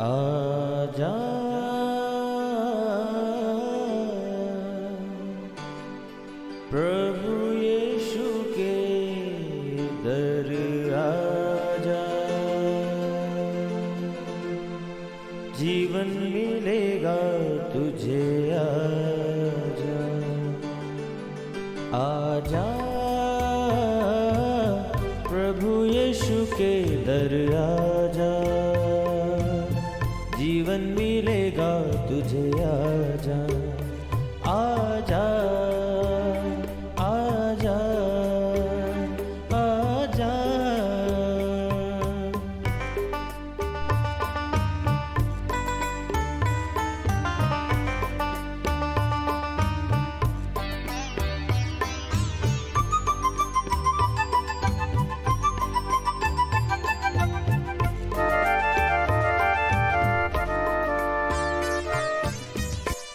आजा प्रभु यीशु के दर आजा, जीवन मिलेगा तुझे। आजा आजा प्रभु यीशु के दर आजा, जीवन मिलेगा तुझे। आजा आजा आजा आजा।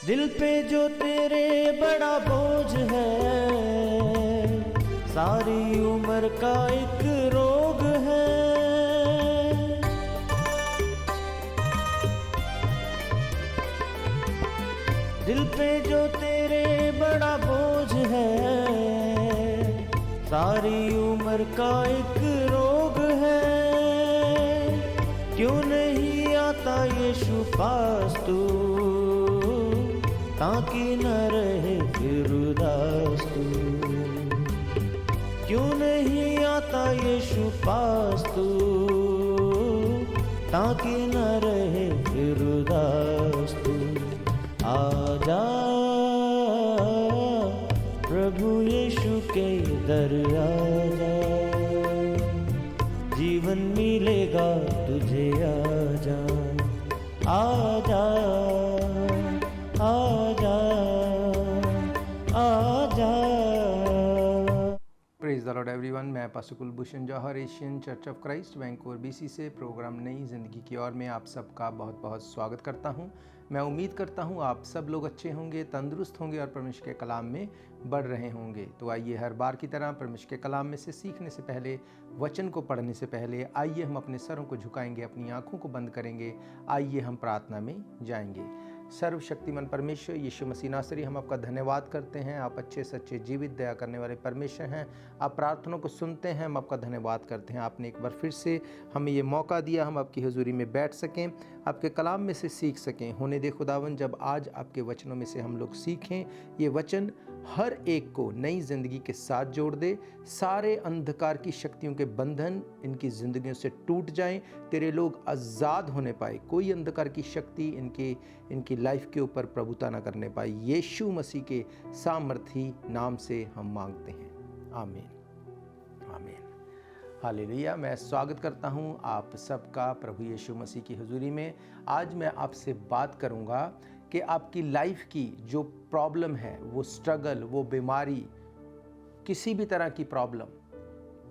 दिल पे जो तेरे बड़ा बोझ है, सारी उम्र का एक रोग है। दिल पे जो तेरे बड़ा बोझ है, सारी उम्र का एक रोग है। क्यों नहीं आता यीशु पास तू, ताकि न रहे फिर उदास तू। क्यों नहीं आता यीशु पास तू, ताकि न रहे फिर उदास तू। आजा प्रभु यीशु के दर आजा, जीवन मिलेगा तुझे। आजा आजा आजा आजा। Praise the lord everyone. मैं pastor Kulbhushan Johar, Asian church of Christ Vancouver BC से प्रोग्राम नई ज़िंदगी की ओर में आप सबका बहुत बहुत स्वागत करता हूं। मैं उम्मीद करता हूं आप सब लोग अच्छे होंगे, तंदुरुस्त होंगे और परमेश्वर के कलाम में बढ़ रहे होंगे। तो आइए हर बार की तरह परमेश्वर के कलाम में से सीखने से पहले, वचन को पढ़ने से पहले आइए हम अपने सरों को झुकाएंगे, अपनी आँखों को बंद करेंगे। आइए हम प्रार्थना में जाएंगे। सर्वशक्तिमान परमेश्वर यीशु मसीह नासरी, हम आपका धन्यवाद करते हैं। आप अच्छे सच्चे जीवित दया करने वाले परमेश्वर हैं। आप प्रार्थनाओं को सुनते हैं, हम आपका धन्यवाद करते हैं। आपने एक बार फिर से हमें ये मौका दिया, हम आपकी हुजूरी में बैठ सकें, आपके कलाम में से सीख सकें। होने दे खुदावन, जब आज आपके वचनों में से हम लोग सीखें, ये वचन हर एक को नई ज़िंदगी के साथ जोड़ दे। सारे अंधकार की शक्तियों के बंधन इनकी ज़िंदगियों से टूट जाएं, तेरे लोग आज़ाद होने पाए। कोई अंधकार की शक्ति इनकी लाइफ के ऊपर प्रभुता न करने पाए। यीशु मसीह के सामर्थी नाम से हम मांगते हैं, आमीन आमीन हालेलुया। मैं स्वागत करता हूं आप सबका प्रभु यीशु मसीह की हुजूरी में। आज मैं आपसे बात करूंगा कि आपकी लाइफ की जो प्रॉब्लम है, वो स्ट्रगल, वो बीमारी, किसी भी तरह की प्रॉब्लम,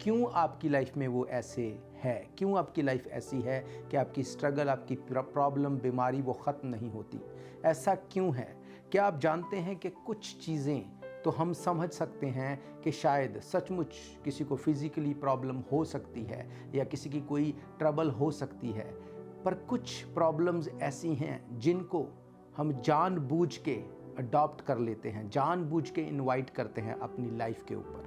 क्यों आपकी लाइफ में वो ऐसे है, क्यों आपकी लाइफ ऐसी है कि आपकी स्ट्रगल, आपकी प्रॉब्लम, बीमारी वो ख़त्म नहीं होती। ऐसा क्यों है? क्या आप जानते हैं कि कुछ चीज़ें तो हम समझ सकते हैं कि शायद सचमुच किसी को फिज़िकली प्रॉब्लम हो सकती है या किसी की कोई ट्रबल हो सकती है, पर कुछ प्रॉब्लम्स ऐसी हैं जिनको हम जानबूझ के अडॉप्ट कर लेते हैं, जानबूझ के इनवाइट करते हैं अपनी लाइफ के ऊपर।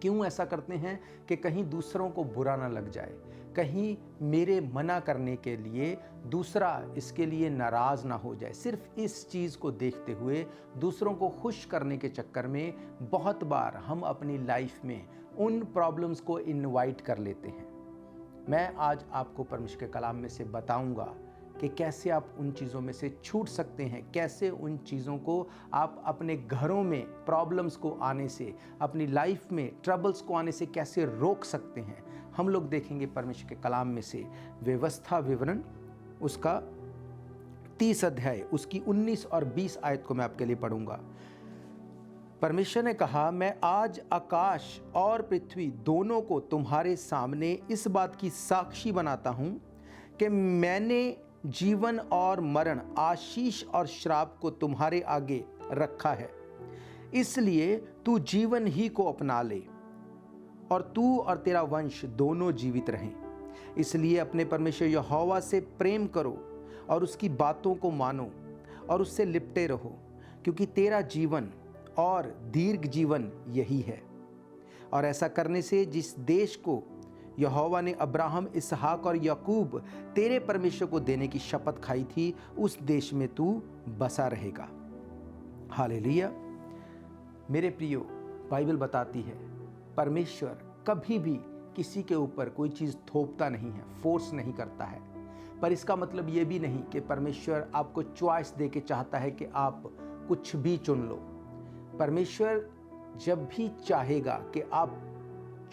क्यों ऐसा करते हैं? कि कहीं दूसरों को बुरा ना लग जाए, कहीं मेरे मना करने के लिए दूसरा इसके लिए नाराज़ ना हो जाए। सिर्फ इस चीज़ को देखते हुए दूसरों को खुश करने के चक्कर में बहुत बार हम अपनी लाइफ में उन प्रॉब्लम्स को इनवाइट कर लेते हैं। मैं आज आपको परमेश्वर के कलाम में से बताऊंगा कि कैसे आप उन चीज़ों में से छूट सकते हैं, कैसे उन चीज़ों को आप अपने घरों में प्रॉब्लम्स को आने से, अपनी लाइफ में ट्रबल्स को आने से कैसे रोक सकते हैं। हम लोग देखेंगे परमेश्वर के कलाम में से व्यवस्था विवरण, उसका 30 अध्याय, उसकी 19 और 20 आयत को मैं आपके लिए पढ़ूंगा। परमेश्वर ने कहा, मैं आज आकाश और पृथ्वी दोनों को तुम्हारे सामने इस बात की साक्षी बनाता हूं कि मैंने जीवन और मरण, आशीष और श्राप को तुम्हारे आगे रखा है। इसलिए तू जीवन ही को अपना ले और तू और तेरा वंश दोनों जीवित रहें। इसलिए अपने परमेश्वर यहोवा से प्रेम करो और उसकी बातों को मानो और उससे लिपटे रहो, क्योंकि तेरा जीवन और दीर्घ जीवन यही है। और ऐसा करने से जिस देश को यहोवा ने अब्राहम, इसहाक और याकूब तेरे परमेश्वर को देने की शपथ खाई थी, उस देश में तू बसा रहेगा। हालेलुया। मेरे प्रियो, बाइबल बताती है परमेश्वर कभी भी किसी के ऊपर कोई चीज़ थोपता नहीं है, फोर्स नहीं करता है। पर इसका मतलब ये भी नहीं कि परमेश्वर आपको चॉइस दे के चाहता है कि आप कुछ भी चुन लो। परमेश्वर जब भी चाहेगा कि आप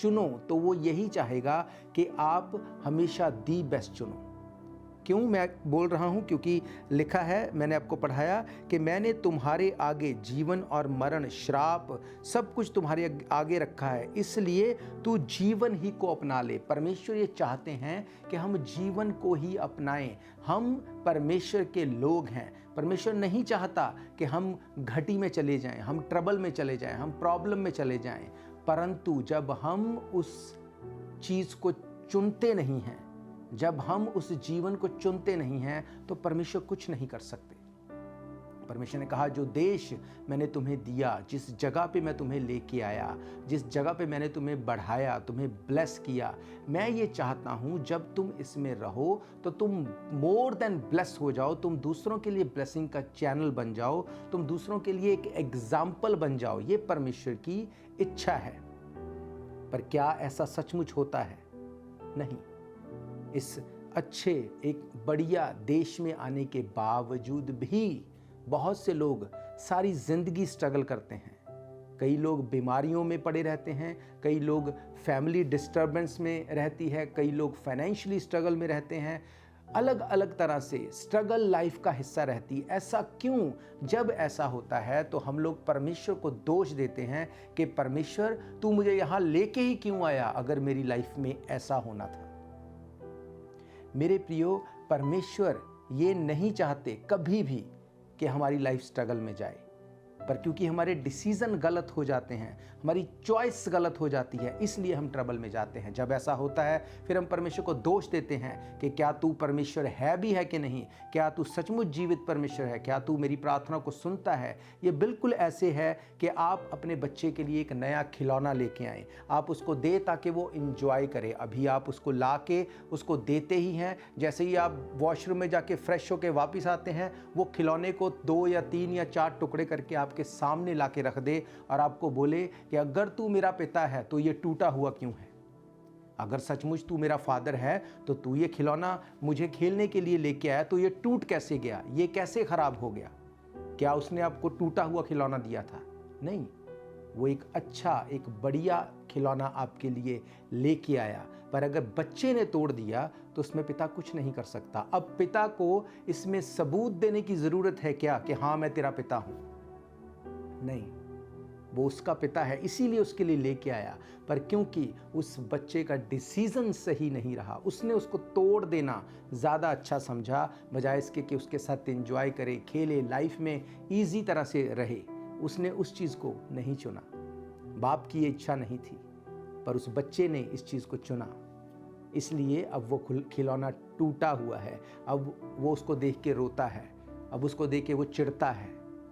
चुनो तो वो यही चाहेगा कि आप हमेशा दी बेस्ट चुनो। क्यों मैं बोल रहा हूँ? क्योंकि लिखा है, मैंने आपको पढ़ाया कि मैंने तुम्हारे आगे जीवन और मरण, श्राप, सब कुछ तुम्हारे आगे रखा है, इसलिए तू जीवन ही को अपना ले। परमेश्वर ये चाहते हैं कि हम जीवन को ही अपनाएं। हम परमेश्वर के लोग हैं। परमेश्वर नहीं चाहता कि हम घटी में चले जाएं, हम ट्रबल में चले जाएं, हम प्रॉब्लम में चले जाएं। परंतु जब हम उस चीज़ को चुनते नहीं हैं, जब हम उस जीवन को चुनते नहीं हैं, तो परमेश्वर कुछ नहीं कर सकते। परमेश्वर ने कहा, जो देश मैंने तुम्हें दिया, जिस जगह पे मैं तुम्हें लेके आया, जिस जगह पे मैंने तुम्हें बढ़ाया, तुम्हें ब्लेस किया, मैं ये चाहता हूँ जब तुम इसमें रहो तो तुम मोर देन ब्लेस हो जाओ। तुम दूसरों के लिए ब्लेसिंग का चैनल बन जाओ, तुम दूसरों के लिए एक एग्जाम्पल बन जाओ। ये परमेश्वर की इच्छा है। पर क्या ऐसा सचमुच होता है? नहीं। इस अच्छे एक बढ़िया देश में आने के बावजूद भी बहुत से लोग सारी जिंदगी स्ट्रगल करते हैं। कई लोग बीमारियों में पड़े रहते हैं, कई लोग फैमिली डिस्टर्बेंस में रहती है, कई लोग फाइनेंशियली स्ट्रगल में रहते हैं। अलग अलग तरह से स्ट्रगल लाइफ का हिस्सा रहती है। ऐसा क्यों? जब ऐसा होता है तो हम लोग परमेश्वर को दोष देते हैं कि परमेश्वर तू मुझे यहाँ लेके ही क्यों आया अगर मेरी लाइफ में ऐसा होना था। मेरे प्रियो, परमेश्वर ये नहीं चाहते कभी भी कि हमारी लाइफ स्ट्रगल में जाए, पर क्योंकि हमारे डिसीजन गलत हो जाते हैं, हमारी चॉइस गलत हो जाती है, इसलिए हम ट्रबल में जाते हैं। जब ऐसा होता है फिर हम परमेश्वर को दोष देते हैं कि क्या तू परमेश्वर है भी है कि नहीं, क्या तू सचमुच जीवित परमेश्वर है, क्या तू मेरी प्रार्थना को सुनता है। ये बिल्कुल ऐसे है कि आप अपने बच्चे के लिए एक नया खिलौना लेके आएँ, आप उसको दे ताकि वो इंजॉय करे। अभी आप उसको ला के उसको देते ही हैं, जैसे ही आप वॉशरूम में जाके फ्रेश होके वापस आते हैं, वो खिलौने को 2 या 3 या 4 टुकड़े करके आपके सामने ला के रख दे और आपको बोले कि अगर तू मेरा पिता है तो ये टूटा हुआ क्यों है? अगर सचमुच तू मेरा फादर है तो तू ये खिलौना मुझे खेलने के लिए लेके आया, तो ये टूट कैसे गया, ये कैसे खराब हो गया? क्या उसने आपको टूटा हुआ खिलौना दिया था? नहीं, वो एक अच्छा, एक बढ़िया खिलौना आपके लिए लेके आया। पर अगर बच्चे ने तोड़ दिया तो उसमें पिता कुछ नहीं कर सकता। अब पिता को इसमें सबूत देने की जरूरत है क्या कि हाँ मैं तेरा पिता हूं? नहीं, वो उसका पिता है इसीलिए उसके लिए लेके आया। पर क्योंकि उस बच्चे का डिसीजन सही नहीं रहा, उसने उसको तोड़ देना ज़्यादा अच्छा समझा, बजाय इसके कि उसके साथ एंजॉय करे, खेले, लाइफ में ईजी तरह से रहे। उसने उस चीज़ को नहीं चुना। बाप की ये इच्छा नहीं थी, पर उस बच्चे ने इस चीज़ को चुना। इसलिए अब वो खिलौना टूटा हुआ है। अब वो उसको देख के रोता है, अब उसको देख के वो चिढ़ता है।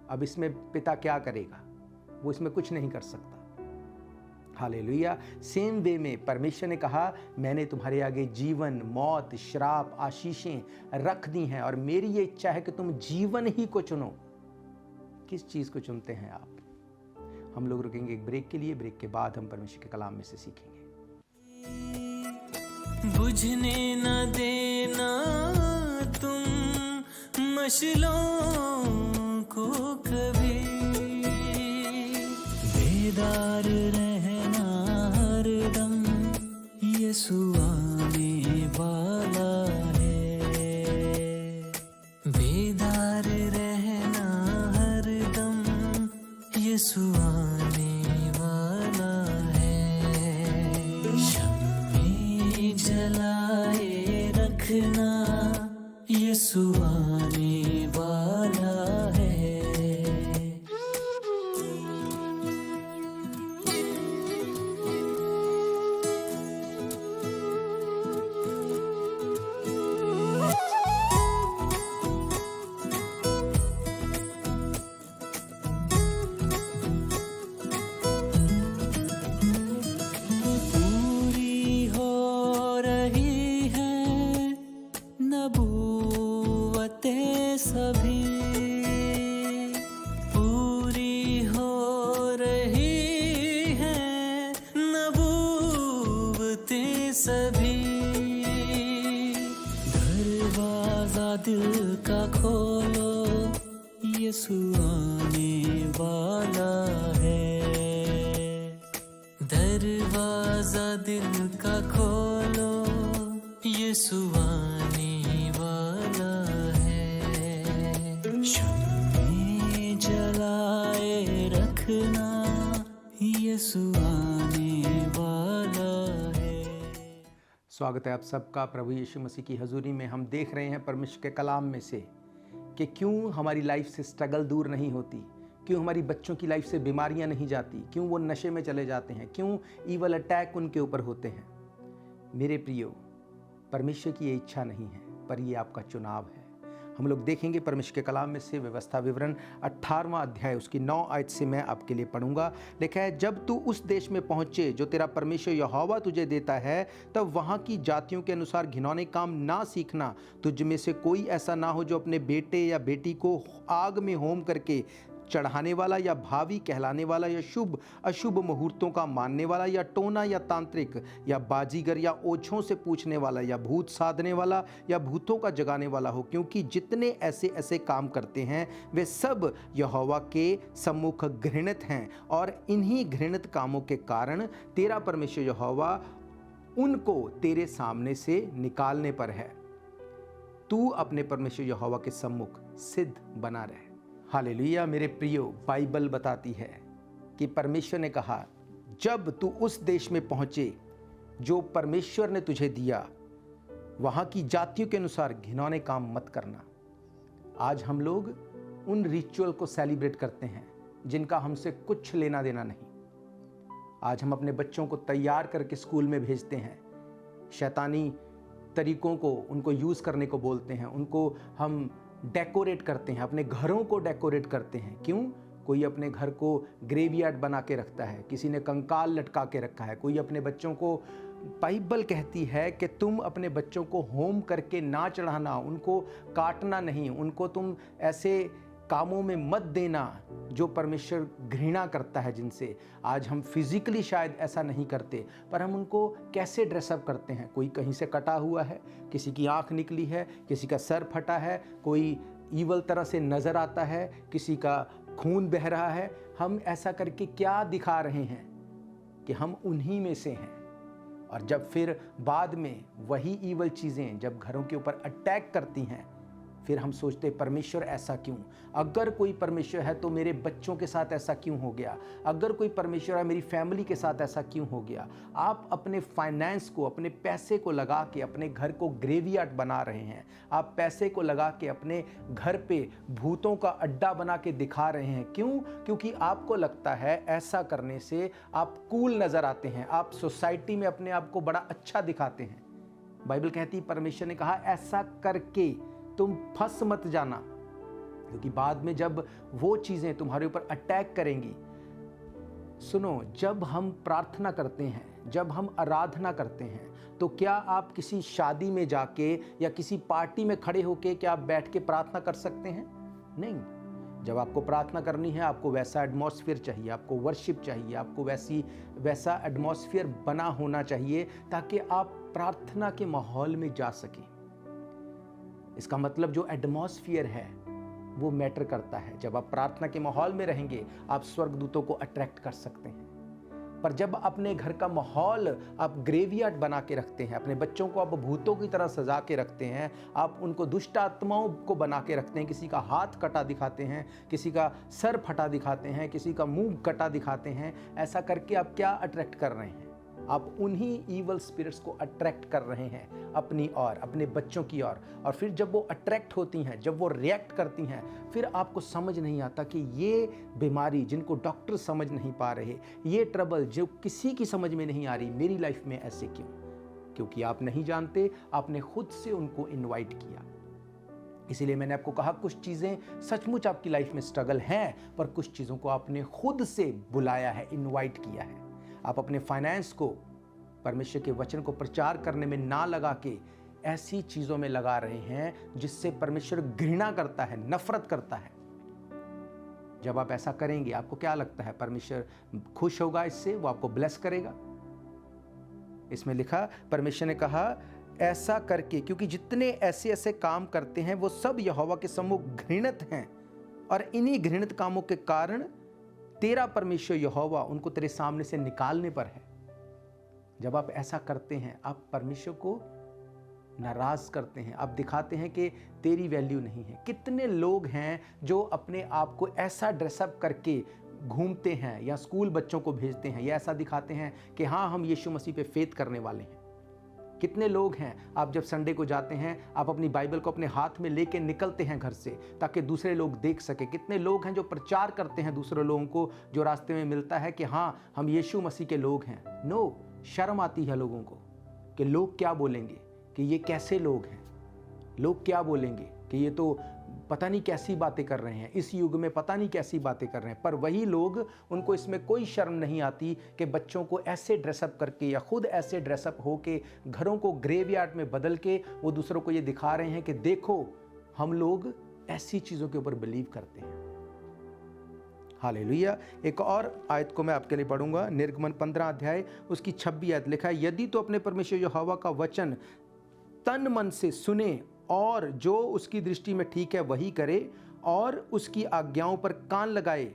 अब इसमें पिता क्या करेगा? वो इसमें कुछ नहीं कर सकता। हालेलुया। सेम वे में परमेश्वर ने कहा, मैंने तुम्हारे आगे जीवन, मौत, श्राप, आशीषें रख दी हैं और मेरी ये इच्छा है कि तुम जीवन ही को चुनो। किस चीज़ को चुनते हैं आप? हम लोग रुकेंगे एक ब्रेक के लिए। ब्रेक के बाद हम परमेश्वर के कलाम में से सीखेंगे। बुझने न देना तुम मशलों को कभी, बेदार रहना हरदम, यीशु आने वाला है। बेदार रहना हरदम, यीशु आने वाला है। शम्मे जलाए रखना, यीशु आने वाला है। दिल का खोलो, यीशु आने वाला है। दरवाजा दिल का खोलो, यीशु आने वाला है। शम्मे जलाए रखना, यीशु आने वाला है। स्वागत है आप सबका प्रभु यीशु मसीह की हजूरी में। हम देख रहे हैं परमेश्वर के कलाम में से कि क्यों हमारी लाइफ से स्ट्रगल दूर नहीं होती, क्यों हमारी बच्चों की लाइफ से बीमारियां नहीं जाती, क्यों वो नशे में चले जाते हैं, क्यों ईवल अटैक उनके ऊपर होते हैं। मेरे प्रियो, परमेश्वर की ये इच्छा नहीं है, पर ये आपका चुनाव है। हम लोग देखेंगे परमेश्वर के कलाम में से व्यवस्था विवरण 18वां अध्याय उसकी 9 आयत से मैं आपके लिए पढ़ूंगा। लिखा है, जब तू उस देश में पहुंचे जो तेरा परमेश्वर यहोवा तुझे देता है, तब वहां की जातियों के अनुसार घिनौने काम ना सीखना। तुझ में से कोई ऐसा ना हो जो अपने बेटे या बेटी को आग में होम करके चढ़ाने वाला, या भावी कहलाने वाला, या शुभ अशुभ मुहूर्तों का मानने वाला, या टोना या तांत्रिक, या बाजीगर, या ओछों से पूछने वाला, या भूत साधने वाला, या भूतों का जगाने वाला हो, क्योंकि जितने ऐसे ऐसे काम करते हैं वे सब यहोवा के सम्मुख घृणित हैं। और इन्हीं घृणित कामों के कारण तेरा परमेश्वर यहोवा उनको तेरे सामने से निकालने पर है। तू अपने परमेश्वर यहोवा के सम्मुख सिद्ध बना रहे। हालेलुया। मेरे प्रियो, बाइबल बताती है कि परमेश्वर ने कहा, जब तू उस देश में पहुंचे जो परमेश्वर ने तुझे दिया, वहां की जातियों के अनुसार घिनौने काम मत करना। आज हम लोग उन रिचुअल को सेलिब्रेट करते हैं जिनका हमसे कुछ लेना देना नहीं। आज हम अपने बच्चों को तैयार करके स्कूल में भेजते हैं, शैतानी तरीकों को उनको यूज़ करने को बोलते हैं, उनको हम डेकोरेट करते हैं, अपने घरों को डेकोरेट करते हैं। क्यों? कोई अपने घर को ग्रेवयार्ड बना के रखता है, किसी ने कंकाल लटका के रखा है, कोई अपने बच्चों को, बाइबल कहती है कि तुम अपने बच्चों को होम करके ना चढ़ाना, उनको काटना नहीं, उनको तुम ऐसे कामों में मत देना जो परमेश्वर घृणा करता है जिनसे। आज हम फिजिकली शायद ऐसा नहीं करते, पर हम उनको कैसे ड्रेसअप करते हैं। कोई कहीं से कटा हुआ है, किसी की आंख निकली है, किसी का सर फटा है, कोई ईवल तरह से नज़र आता है, किसी का खून बह रहा है। हम ऐसा करके क्या दिखा रहे हैं कि हम उन्हीं में से हैं। और जब फिर बाद में वही ईवल चीज़ें जब घरों के ऊपर अटैक करती हैं, फिर हम सोचते परमेश्वर ऐसा क्यों? अगर कोई परमेश्वर है तो मेरे बच्चों के साथ ऐसा क्यों हो गया? अगर कोई परमेश्वर है मेरी फैमिली के साथ ऐसा क्यों हो गया? आप अपने फाइनेंस को, अपने पैसे को लगा के अपने घर को ग्रेवयार्ड बना रहे हैं। आप पैसे को लगा के अपने घर पे भूतों का अड्डा बना के दिखा रहे हैं। क्यों? क्योंकि आपको लगता है ऐसा करने से आप कूल नज़र आते हैं, आप सोसाइटी में अपने आप को बड़ा अच्छा दिखाते हैं। बाइबल कहती है, परमेश्वर ने कहा ऐसा करके तुम फंस मत जाना, क्योंकि बाद में जब वो चीज़ें तुम्हारे ऊपर अटैक करेंगी। सुनो, जब हम प्रार्थना करते हैं, जब हम आराधना करते हैं, तो क्या आप किसी शादी में जाके या किसी पार्टी में खड़े होके क्या आप बैठ के प्रार्थना कर सकते हैं? नहीं। जब आपको प्रार्थना करनी है, आपको वैसा एटमॉस्फेयर चाहिए, आपको वर्शिप चाहिए, आपको वैसा एटमॉस्फेयर बना होना चाहिए ताकि आप प्रार्थना के माहौल में जा सकें। इसका मतलब जो एटमॉस्फेयर है वो मैटर करता है। जब आप प्रार्थना के माहौल में रहेंगे, आप स्वर्गदूतों को अट्रैक्ट कर सकते हैं। पर जब अपने घर का माहौल आप ग्रेवयार्ड बना के रखते हैं, अपने बच्चों को आप भूतों की तरह सजा के रखते हैं, आप उनको दुष्ट आत्माओं को बना के रखते हैं, किसी का हाथ कटा दिखाते हैं, किसी का सर फटा दिखाते हैं, किसी का मुंह कटा दिखाते हैं, ऐसा करके आप क्या अट्रैक्ट कर रहे हैं? आप उन्हीं ईवल स्पिरिट्स को अट्रैक्ट कर रहे हैं अपनी ओर, अपने बच्चों की ओर। और फिर जब वो अट्रैक्ट होती हैं, जब वो रिएक्ट करती हैं, फिर आपको समझ नहीं आता कि ये बीमारी जिनको डॉक्टर समझ नहीं पा रहे, ये ट्रबल जो किसी की समझ में नहीं आ रही, मेरी लाइफ में ऐसे क्यों? क्योंकि आप नहीं जानते, आपने खुद से उनको इन्वाइट किया। इसीलिए मैंने आपको कहा, कुछ चीज़ें सचमुच आपकी लाइफ में स्ट्रगल हैं, पर कुछ चीज़ों को आपने खुद से बुलाया है, इन्वाइट किया है। आप अपने फाइनेंस को परमेश्वर के वचन को प्रचार करने में ना लगा के ऐसी चीज़ों में लगा रहे हैं जिससे परमेश्वर घृणा करता है, नफरत करता है। जब आप ऐसा करेंगे, आपको क्या लगता है परमेश्वर खुश होगा इससे? वो आपको ब्लेस करेगा? इसमें लिखा, परमेश्वर ने कहा ऐसा करके, क्योंकि जितने ऐसे ऐसे काम करते हैं वो सब यहोवा के सम्मुख घृणित हैं, और इन्हीं घृणित कामों के कारण तेरा परमेश्वर यहोवा उनको तेरे सामने से निकालने पर है। जब आप ऐसा करते हैं, आप परमेश्वर को नाराज करते हैं, आप दिखाते हैं कि तेरी वैल्यू नहीं है। कितने लोग हैं जो अपने आप को ऐसा ड्रेसअप करके घूमते हैं, या स्कूल बच्चों को भेजते हैं, या ऐसा दिखाते हैं कि हाँ हम यीशु मसीह पे फेथ करने वाले हैं। कितने लोग हैं, आप जब संडे को जाते हैं, आप अपनी बाइबल को अपने हाथ में लेके निकलते हैं घर से ताकि दूसरे लोग देख सके। कितने लोग हैं जो प्रचार करते हैं दूसरे लोगों को, जो रास्ते में मिलता है कि हाँ हम यीशु मसीह के लोग हैं। नो, शर्म आती है लोगों को कि लोग क्या बोलेंगे, कि ये कैसे लोग हैं, लोग क्या बोलेंगे कि ये तो पता नहीं कैसी बातें कर रहे हैं, इस युग में पता नहीं कैसी बातें कर रहे हैं। पर वही लोग, उनको इसमें कोई शर्म नहीं आती कि बच्चों को ऐसे ड्रेसअप करके या खुद ऐसे ड्रेसअप हो के घरों को ग्रेवयार्ड में बदल के वो दूसरों को ये दिखा रहे हैं कि देखो हम लोग ऐसी चीज़ों के ऊपर बिलीव करते हैं। हालेलुया। एक और आयत को मैं आपके लिए पढ़ूंगा, निर्गमन 15 अध्याय उसकी 26 आयत लिखा है, यदि तो अपने परमेश्वर यहोवा का वचन तन मन से सुने और जो उसकी दृष्टि में ठीक है वही करे, और उसकी आज्ञाओं पर कान लगाए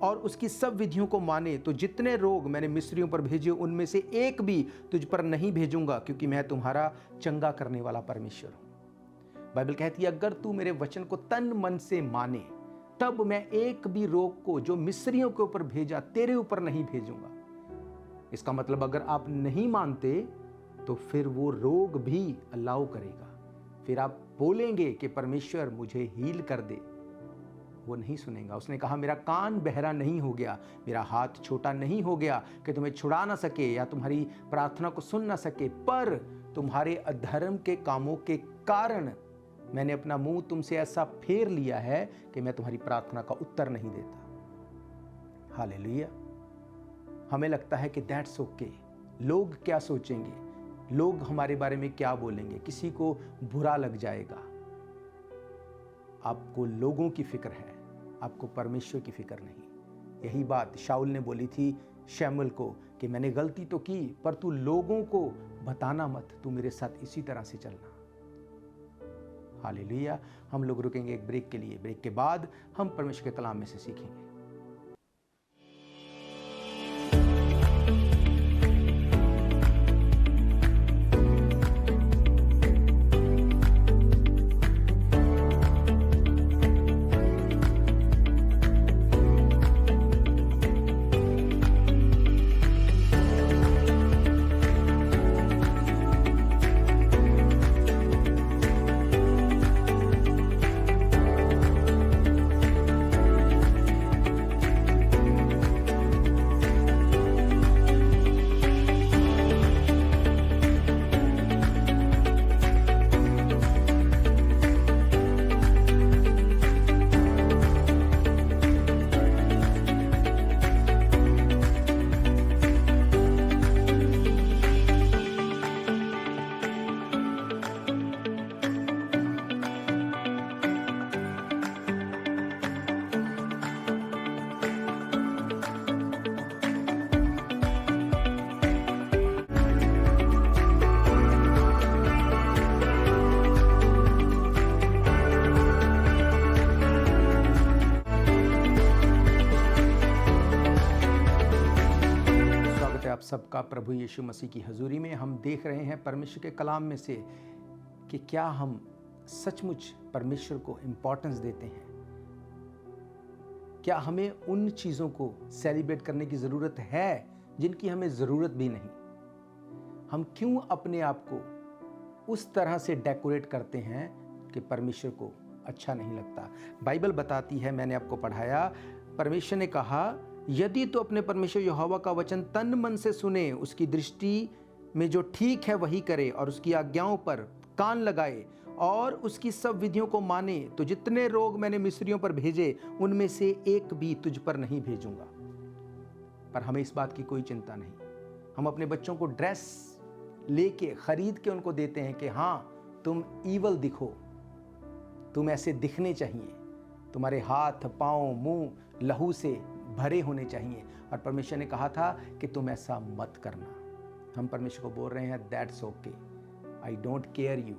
और उसकी सब विधियों को माने, तो जितने रोग मैंने मिस्रियों पर भेजे उनमें से एक भी तुझ पर नहीं भेजूंगा, क्योंकि मैं तुम्हारा चंगा करने वाला परमेश्वर हूं। बाइबल कहती है अगर तू मेरे वचन को तन मन से माने, तब मैं एक भी रोग को जो मिस्रियों के ऊपर भेजा तेरे ऊपर नहीं भेजूंगा। इसका मतलब अगर आप नहीं मानते तो फिर वो रोग भी अलाउ करेगा। फिर आप बोलेंगे कि परमेश्वर मुझे हील कर दे, वो नहीं सुनेगा। उसने कहा मेरा कान बहरा नहीं हो गया, मेरा हाथ छोटा नहीं हो गया कि तुम्हें छुड़ा ना सके या तुम्हारी प्रार्थना को सुन ना सके, पर तुम्हारे अधर्म के कामों के कारण मैंने अपना मुंह तुमसे ऐसा फेर लिया है कि मैं तुम्हारी प्रार्थना का उत्तर नहीं देता। हालेलुया। हमें लगता है कि दैट्स ओके, लोग क्या सोचेंगे, लोग हमारे बारे में क्या बोलेंगे, किसी को बुरा लग जाएगा। आपको लोगों की फिक्र है, आपको परमेश्वर की फिक्र नहीं। यही बात शाऊल ने बोली थी शमूएल को कि मैंने गलती तो की, पर तू लोगों को बताना मत, तू मेरे साथ इसी तरह से चलना। हालेलुया। हम लोग रुकेंगे एक ब्रेक के लिए, ब्रेक के बाद हम परमेश्वर के कलाम में से सीखेंगे। आप सबका प्रभु यीशु मसीह की हजूरी में। हम देख रहे हैं परमेश्वर के कलाम में से कि क्या हम सचमुच परमेश्वर को इम्पोर्टेंस देते हैं। क्या हमें उन चीज़ों को सेलिब्रेट करने की ज़रूरत है जिनकी हमें ज़रूरत भी नहीं। हम क्यों अपने आप को उस तरह से डेकोरेट करते हैं कि परमेश्वर को अच्छा नहीं लगता। बाइबल बताती है, मैंने आपको पढ़ाया, परमेश्वर ने कहा यदि तो अपने परमेश्वर यहोवा का वचन तन मन से सुने, उसकी दृष्टि में जो ठीक है वही करे, और उसकी आज्ञाओं पर कान लगाए और उसकी सब विधियों को माने, तो जितने रोग मैंने मिस्रियों पर भेजे उनमें से एक भी तुझ पर नहीं भेजूंगा। पर हमें इस बात की कोई चिंता नहीं। हम अपने बच्चों को ड्रेस लेके खरीद के उनको देते हैं कि हाँ तुम ईवल दिखो, तुम ऐसे दिखने चाहिए, तुम्हारे हाथ पाँव मुंह लहू से भरे होने चाहिए। और परमेश्वर ने कहा था कि तुम ऐसा मत करना। हम परमेश्वर को बोल रहे हैं that's okay. I don't care you.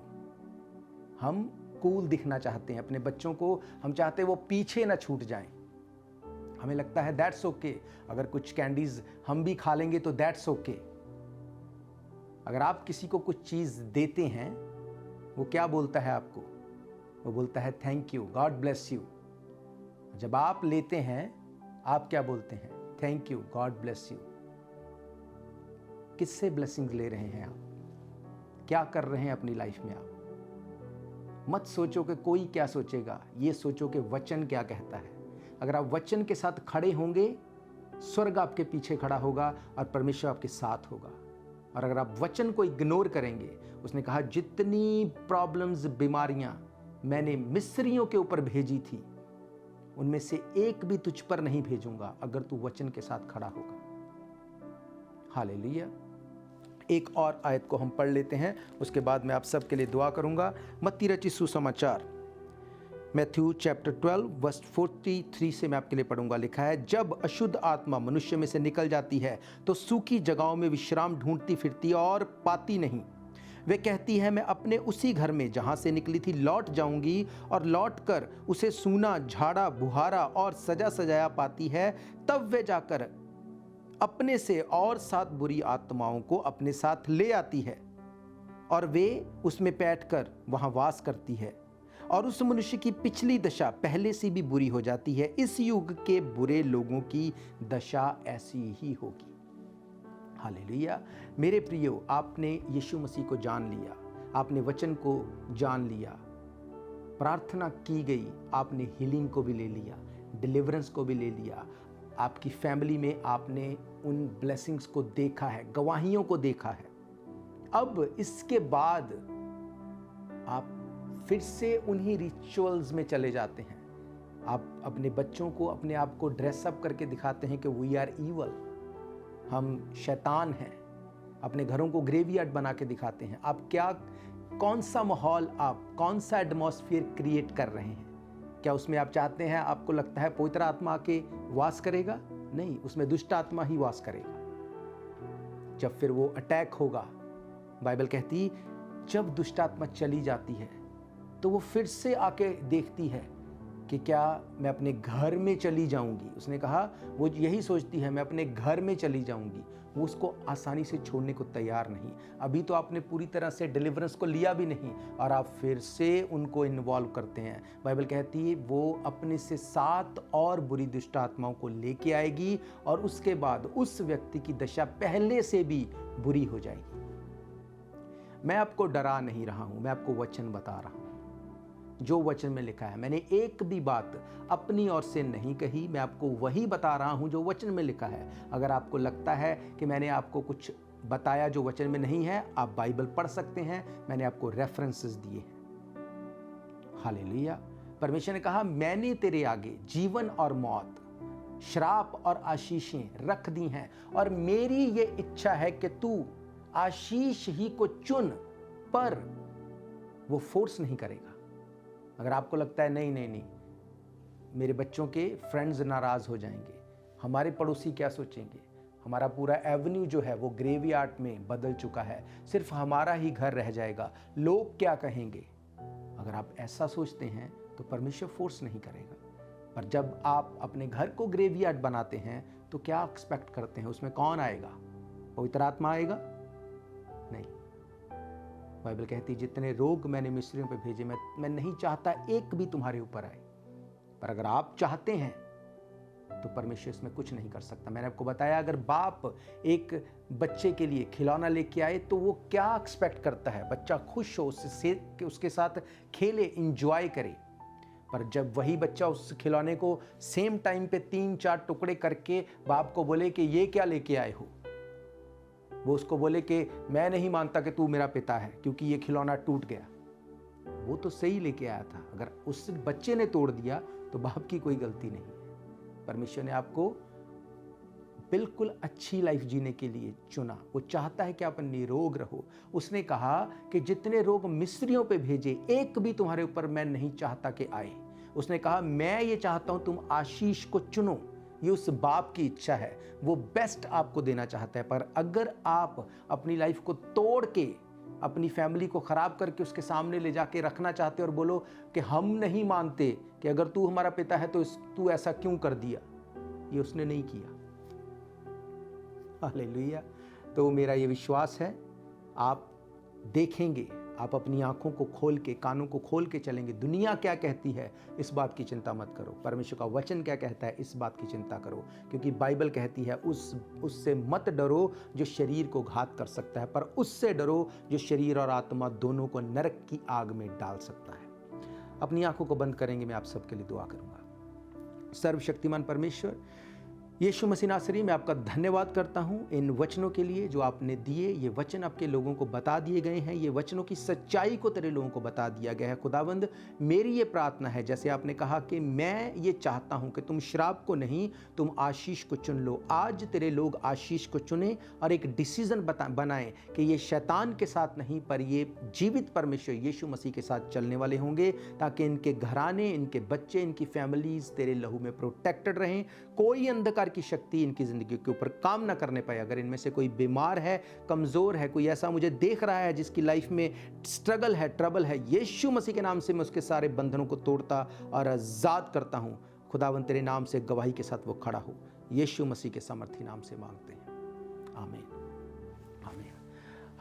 हम कूल दिखना चाहते हैं अपने बच्चों को, हम चाहते हैं वो पीछे ना छूट जाएं। हमें लगता है दैट्स ओके, अगर कुछ कैंडीज हम भी खा लेंगे तो दैट्स ओके। अगर आप किसी को कुछ चीज़ देते हैं, वो क्या बोलता है आपको? वो बोलता है thank you, God bless you. जब आप लेते हैं, आप क्या बोलते हैं? Thank you, God bless you. किससे ब्लेसिंग्स ले रहे हैं आप? क्या कर रहे हैं अपनी लाइफ में आप? मत सोचो कि कोई क्या सोचेगा, ये सोचो कि वचन क्या कहता है। अगर आप वचन के साथ खड़े होंगे, स्वर्ग आपके पीछे खड़ा होगा और परमेश्वर आपके साथ होगा। और अगर आप वचन को इग्नोर करेंगे, उसने कहा जितनी प्रॉब्लम्स, बीमारियां मैंने मिस्रियों के ऊपर भेजी थी, उनमें से एक भी तुझ पर नहीं भेजूंगा अगर तू वचन के साथ खड़ा होगा। हालेलुया। एक और आयत को हम पढ़ लेते हैं, उसके बाद मैं आप सबके लिए दुआ करूंगा। मत्ती रचित सुसमाचार, मैथ्यू चैप्टर 12 वर्स 43 से मैं आपके लिए पढ़ूंगा। लिखा है, जब अशुद्ध आत्मा मनुष्य में से निकल जाती है तो सूखी जगहों में विश्राम ढूंढती फिरती और पाती नहीं। वे कहती है, मैं अपने उसी घर में जहाँ से निकली थी लौट जाऊंगी, और लौटकर उसे सूना, झाड़ा बुहारा और सजा सजाया पाती है। तब वे जाकर अपने से और 7 बुरी आत्माओं को अपने साथ ले आती है और वे उसमें बैठकर वहां वास करती है, और उस मनुष्य की पिछली दशा पहले से भी बुरी हो जाती है। इस युग के बुरे लोगों की दशा ऐसी ही होगी। हालेलुया। मेरे प्रियो, आपने यीशु मसीह को जान लिया, आपने वचन को जान लिया, प्रार्थना की गई, आपने हीलिंग को भी ले लिया, डिलीवरेंस को भी ले लिया। आपकी फैमिली में आपने उन ब्लेसिंग्स को देखा है, गवाहियों को देखा है। अब इसके बाद आप फिर से उन्हीं रिचुअल्स में चले जाते हैं। आप अपने बच्चों को अपने आप को ड्रेसअप करके दिखाते हैं कि वी आर ईवल, हम शैतान हैं। अपने घरों को ग्रेवयार्ड बना के दिखाते हैं। आप क्या, कौन सा माहौल, आप कौन सा एटमॉस्फेयर क्रिएट कर रहे हैं? क्या उसमें आप चाहते हैं, आपको लगता है पवित्र आत्मा आके वास करेगा? नहीं, उसमें दुष्ट आत्मा ही वास करेगा। जब फिर वो अटैक होगा, बाइबल कहती जब दुष्ट आत्मा चली जाती है तो वो फिर से आके देखती है कि क्या मैं अपने घर में चली जाऊंगी। उसने कहा वो यही सोचती है, मैं अपने घर में चली जाऊंगी। वो उसको आसानी से छोड़ने को तैयार नहीं। अभी तो आपने पूरी तरह से डिलीवरेंस को लिया भी नहीं और आप फिर से उनको इन्वॉल्व करते हैं। बाइबल कहती है वो अपने से 7 और बुरी दुष्ट आत्माओं को लेके आएगी और उसके बाद उस व्यक्ति की दशा पहले से भी बुरी हो जाएगी। मैं आपको डरा नहीं रहा हूं, मैं आपको वचन बता रहा हूं। जो वचन में लिखा है, मैंने एक भी बात अपनी ओर से नहीं कही, मैं आपको वही बता रहा हूं जो वचन में लिखा है। अगर आपको लगता है कि मैंने आपको कुछ बताया जो वचन में नहीं है, आप बाइबल पढ़ सकते हैं, मैंने आपको रेफरेंसेस दिए हैं। हालेलुया। परमेश्वर ने कहा मैंने तेरे आगे जीवन और मौत, श्राप और आशीषें रख दी हैं और मेरी ये इच्छा है कि तू आशीष ही को चुन, पर वो फोर्स नहीं करेगा। अगर आपको लगता है नहीं नहीं नहीं, मेरे बच्चों के फ्रेंड्स नाराज हो जाएंगे, हमारे पड़ोसी क्या सोचेंगे, हमारा पूरा एवेन्यू जो है वो ग्रेवयार्ड में बदल चुका है, सिर्फ हमारा ही घर रह जाएगा, लोग क्या कहेंगे, अगर आप ऐसा सोचते हैं तो परमेश्वर फोर्स नहीं करेगा। पर जब आप अपने घर को ग्रेवयार्ड बनाते हैं तो क्या एक्सपेक्ट करते हैं, उसमें कौन आएगा? पवित्र आत्मा आएगा? नहीं। बाइबल कहती है जितने रोग मैंने मिस्रियों पे भेजे, मैं नहीं चाहता एक भी तुम्हारे ऊपर आए। पर अगर आप चाहते हैं तो परमेश्वर इसमें कुछ नहीं कर सकता। मैंने आपको बताया अगर बाप एक बच्चे के लिए खिलौना लेके आए तो वो क्या एक्सपेक्ट करता है, बच्चा खुश हो, उसके साथ खेले, इंजॉय करे। पर जब वही बच्चा उस खिलौने को सेम टाइम पे 3-4 टुकड़े करके बाप को बोले कि ये क्या लेके आए हो, वो उसको बोले कि मैं नहीं मानता कि तू मेरा पिता है क्योंकि ये खिलौना टूट गया, वो तो सही लेके आया था। अगर उस बच्चे ने तोड़ दिया तो बाप की कोई गलती नहीं है। परमेश्वर ने आपको बिल्कुल अच्छी लाइफ जीने के लिए चुना। वो चाहता है कि आप निरोग रहो। उसने कहा कि जितने रोग मिस्रियों पे भेजे, एक भी तुम्हारे ऊपर मैं नहीं चाहता कि आए। उसने कहा मैं ये चाहता हूं तुम आशीष को चुनो। ये उस बाप की इच्छा है, वो बेस्ट आपको देना चाहता है। पर अगर आप अपनी लाइफ को तोड़ के अपनी फैमिली को ख़राब करके उसके सामने ले जाके रखना चाहते हो और बोलो कि हम नहीं मानते कि अगर तू हमारा पिता है तो तू ऐसा क्यों कर दिया। ये उसने नहीं किया। हालेलुया। तो मेरा ये विश्वास है आप देखेंगे, आप अपनी आंखों को खोल के, कानों को खोल के चलेंगे। दुनिया क्या कहती है इस बात की चिंता मत करो, परमेश्वर का वचन क्या कहता है इस बात की चिंता करो, क्योंकि बाइबल कहती है उससे मत डरो जो शरीर को घात कर सकता है, पर उससे डरो जो शरीर और आत्मा दोनों को नरक की आग में डाल सकता है। अपनी आंखों को बंद करेंगे, मैं आप सबके लिए दुआ करूंगा। सर्वशक्तिमान परमेश्वर यीशु मसीह नासरी, मैं आपका धन्यवाद करता हूं इन वचनों के लिए जो आपने दिए। ये वचन आपके लोगों को बता दिए गए हैं, ये वचनों की सच्चाई को तेरे लोगों को बता दिया गया है। खुदावंद, मेरी ये प्रार्थना है, जैसे आपने कहा कि मैं ये चाहता हूं कि तुम श्राप को नहीं, तुम आशीष को चुन लो। आज तेरे लोग आशीष को चुने और एक डिसीजन बनाएं कि ये शैतान के साथ नहीं, पर ये जीवित परमेश्वर यीशु मसीह के साथ चलने वाले होंगे, ताकि इनके घराने, इनके बच्चे, इनकी फैमिलीज तेरे लहू में प्रोटेक्टेड रहें। कोई अंधकार की शक्ति इनकी जिंदगी के ऊपर काम ना करने पाए। अगर इनमें से कोई बीमार है, कमजोर है, कोई ऐसा मुझे देख रहा है जिसकी लाइफ में स्ट्रगल है, ट्रबल है, यीशु मसीह के नाम से मैं उसके सारे बंधनों को तोड़ता और आजाद करता हूं। खुदावंद तेरे नाम से गवाही के साथ वो खड़ा हो, यीशु मसीह के सामर्थी नाम से मांगते हैं, आमीन, आमीन,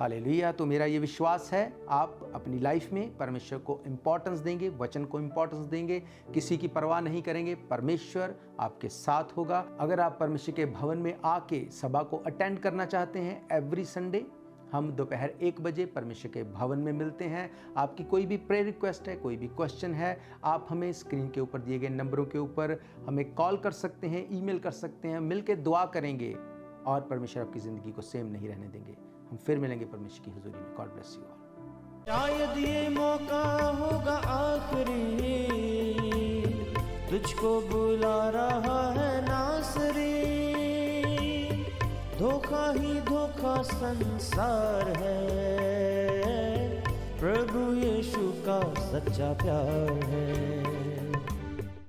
हालेलुया। तो मेरा ये विश्वास है आप अपनी लाइफ में परमेश्वर को इंपॉर्टेंस देंगे, वचन को इंपॉर्टेंस देंगे, किसी की परवाह नहीं करेंगे, परमेश्वर आपके साथ होगा। अगर आप परमेश्वर के भवन में आके सभा को अटेंड करना चाहते हैं, एवरी संडे हम दोपहर 1 बजे परमेश्वर के भवन में मिलते हैं। आपकी कोई भी प्रेयर रिक्वेस्ट है, कोई भी क्वेश्चन है, आप हमें स्क्रीन के ऊपर दिए गए नंबरों के ऊपर हमें कॉल कर सकते हैं, ईमेल कर सकते हैं, मिलकर दुआ करेंगे और परमेश्वर आपकी ज़िंदगी को सेम नहीं रहने देंगे। हम फिर मिलेंगे परमेश्वर की हुजूरी में। God bless you all. शायद ये मौका होगा आखिरी, तुझको बुला रहा है नासरी। धोखा ही धोखा संसार है, प्रभु यीशु का सच्चा प्यार है।